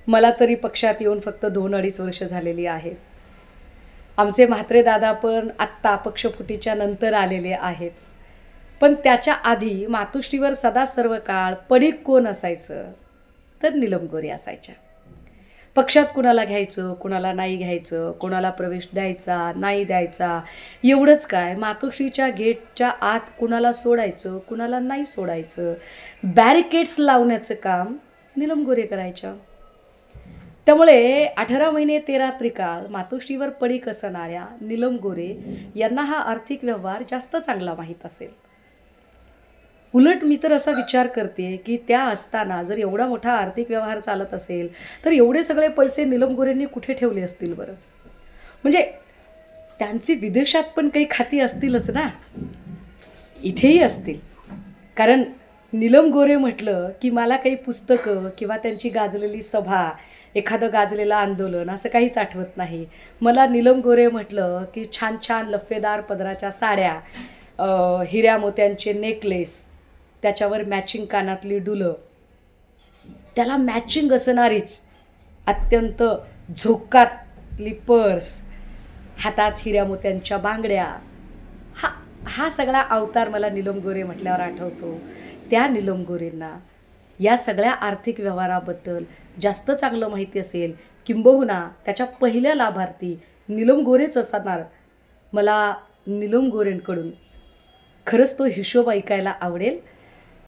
मला तरी पक्षात येऊन फक्त 2-2.5 वर्ष झालेली आहेत. आमचे म्हात्रे दादा पण आत्ता पक्षफुटीच्या नंतर आलेले आहेत. पण त्याच्या आधी मातोश्रीवर सदा सर्व काळ पडीक कोण असायचं तर नीलम गोरे असायच्या. पक्षात कुणाला घ्यायचं, कुणाला नाही घ्यायचं, कोणाला प्रवेश द्यायचा नाही द्यायचा, एवढंच काय मातोश्रीच्या गेटच्या आत कुणाला सोडायचं कुणाला नाही सोडायचं, बॅरिकेड्स लावण्याचं काम नीलम गोरे करायच्या. त्यामुळे 18 महिने 13 त्रिकाळ मातोश्रीवर पडीक असणाऱ्या नीलम गोरे यांना हा आर्थिक व्यवहार जास्त चांगला माहीत असेल. उलट मी तर असा विचार करते की त्या असताना जर एवढा मोठा आर्थिक व्यवहार चालत असेल तर एवढे सगळे पैसे नीलम गोरेंनी कुठे ठेवले असतील बरं. म्हणजे त्यांची विदेशात पण काही खाती असतीलच ना, इथेही असतील. कारण नीलम गोरे म्हटलं की मला काही पुस्तकं किंवा त्यांची गाजलेली सभा, एखादं गाजलेलं आंदोलन असं काहीच आठवत नाही. मला नीलम गोरे म्हटलं की छान छान लफेदार पदराच्या साड्या, हिऱ्या मोत्यांचे नेकलेस, त्याच्यावर मॅचिंग कानातली डुलं, त्याला मॅचिंग असणारीच अत्यंत झोकातली पर्स, हातात हिऱ्या मोत्यांच्या बांगड्या, हा सगळा अवतार मला नीलम गोरे म्हटल्यावर आठवतो. त्या नीलम गोरेंना या सगळ्या आर्थिक व्यवहाराबद्दल जास्त चांगलं माहिती असेल, किंबहुना त्याच्या पहिल्या लाभार्थी नीलम गोरेच असणार. मला नीलम गोरेंकडून खरंच तो हिशोब ऐकायला आवडेल.